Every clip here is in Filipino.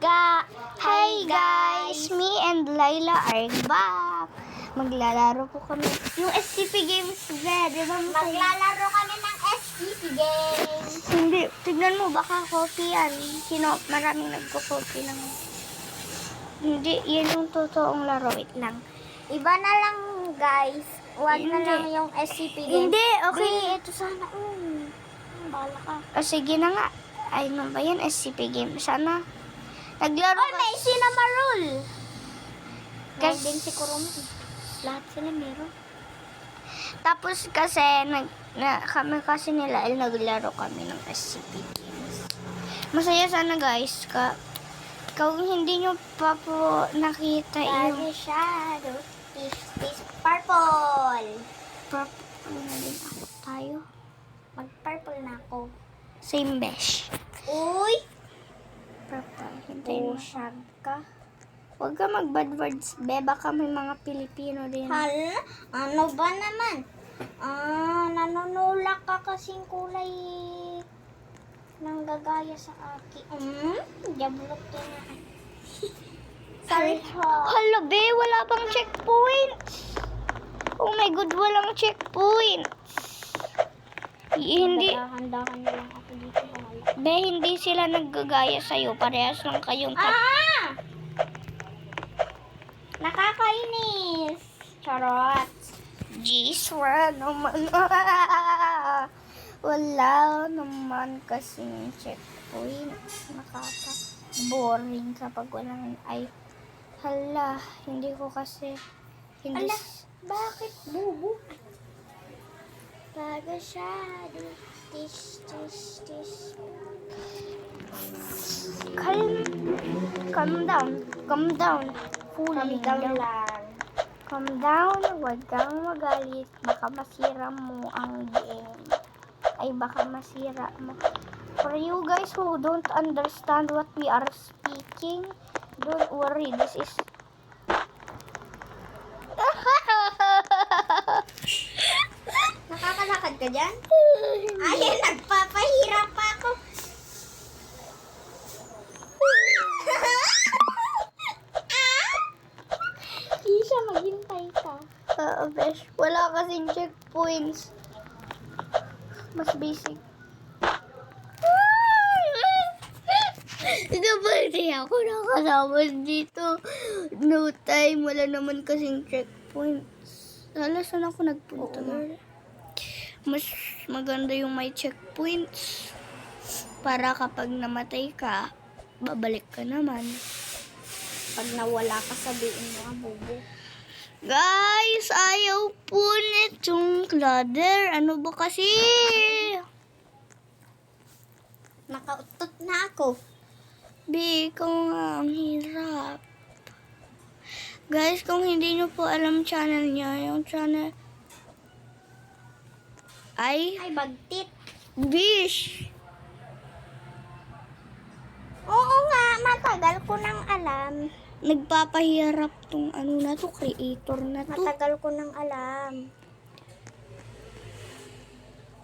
Hi guys! Me and Laila are back. Maglalaro po kami. Yung SCP Games ba? Di ba? Maglalaro kami ng SCP Games. Hindi. Tignan mo, baka copy yan. Maraming nagko-copy lang. Hindi, yan yung totoong laro. Wait lang. Iba na lang, guys. Huwag na Hindi. lang yung SCP Games. Hindi, okay. Ito sana. Bala ka. O sige na nga. Ay, ano ba yan? SCP Games. Sana. Naglaro Oy, may Cinnamon. Kas- Meron din si Kuromi. Lahat sila meron. Tapos kasi, kami kasi nila, naglaro kami ng SCP Games. Masaya sana guys. Kung hindi nyo pa po nakita yung Bagay shadow. This purple. purple, ano na din tayo? Mag-purple na ako. Same besh. Uy! Purple. Hintayin mo. Shag ka. Huwag ka mag-bad words, be. Baka may mga Pilipino din. Hala? Ano ba naman? Nanunulak ka kasing kulay nang gagaya sa akin. Jablok din na. Sorry ho. Hala, be. Wala pang checkpoint. Oh my God, walang checkpoint. Hindi. Handa ka na lang ako dito. Be, hindi sila naggagaya sa'yo. Parehas lang kayong Nakakainis! Charot! Jeez, wala naman. Wala naman kasing checkpoint. Nakaka-boring kapag walang hala, hindi ko kasi hindi Ala, bakit bubo? Baga shadow. Tis. calm down. Fully down. lang. Calm down, huwag kang magalit. Baka masira mo ang game. Ay, baka masira mo. For you guys who don't understand what we are speaking, don't worry. This is... Nakakalakad ka dyan? Ay, nagpapahirap pa ako. Isha, maghintay ka. Besh, wala kasing checkpoints. Mas basic. Hindi ako nakasama dito. No time. Wala naman kasing checkpoints. Hala, saan ako nagpunta? Mas maganda yung may checkpoints. Para kapag namatay ka, babalik ka naman. Pag nawala ka, sabihin mo nga, bubo. Guys, ayaw po nitong ladder. Ano ba kasi? Nakautot na ako. Be, ikaw nga, ang hirap. Guys, kung hindi nyo po alam channel niya, yung channel ay Ay, bagtit. Bish. Oo nga, matagal ko nang alam. Nagpapahirap tong ano na to, creator na to. Matagal ko nang alam.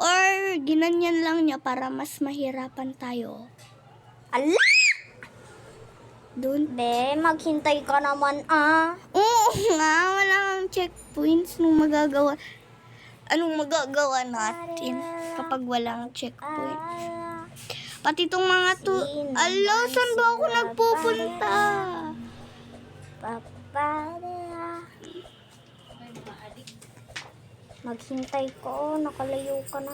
Or ginanyan lang niya para mas mahirapan tayo. Ala! Don't. Be, maghintay ka naman, Oo nga, wala kang checkpoints nung magagawa. Anong magagawa natin kapag walang checkpoint? Pati itong mga to. Ala, saan ba ako nagpupunta? Maghintay ko, nakalayo ka na.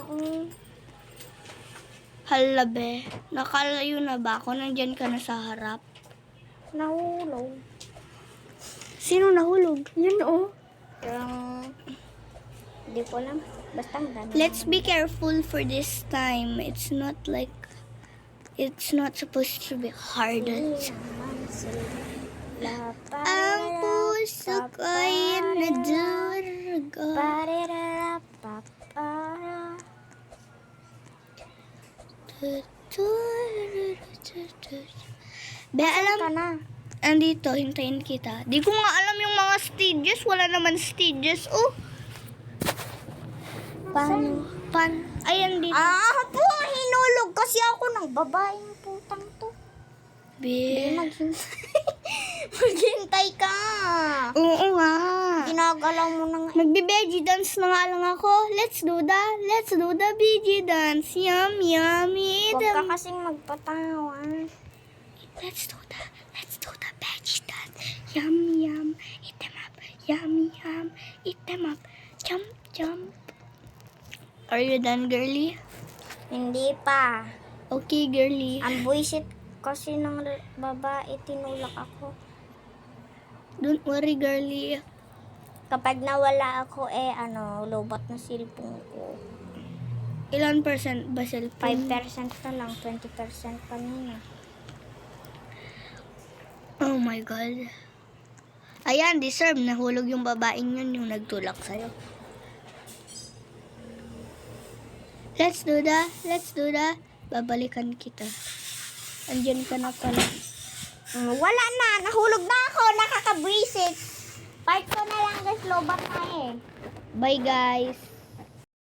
Hala be, nakalayo na ba ako? Nandyan ka na sa harap. Nahulog. Sino nahulog? Yun hindi ko alam. Basta ganun. Let's be careful for this time. It's not supposed to be hard. Ang puso ko'y nadurgo. Be, alam, ka na. andito, hintayin kita. Di ko nga alam yung mga stages. Wala naman stages. Oh, Paano? Ayan dito. Po, hinulog kasi ako ng babaeng putang to. Be, Maghintay ka. Oo nga. Ginagalaw mo na nga. Magbe-veggie dance na nga lang ako. Let's do the veggie dance. Yum, yummy. Huwag ka kasing magpatawa. Let's do the veggie dance. Yum, yum. Eat them up. Yum, yum. Eat them up. Jump, jump. Are you done, girly? Hindi pa. Okay, girly. Ang buisit kasi ng babae, tinulak ako. Don't worry, girly. Kapag nawala ako, lobat na cellphone ko. Ilan percent ba cellphone? 5% na lang, 20% kanina. Oh my God. Ayan, deserve. Nahulog yung babaeng yun, yung nagtulak sa'yo. Let's do the. Babalikan kita. Andyan ka na pala. Wala na, nahulog na ako, nakakabwisit. Part ko na lang guys, lobat na eh. Bye, guys.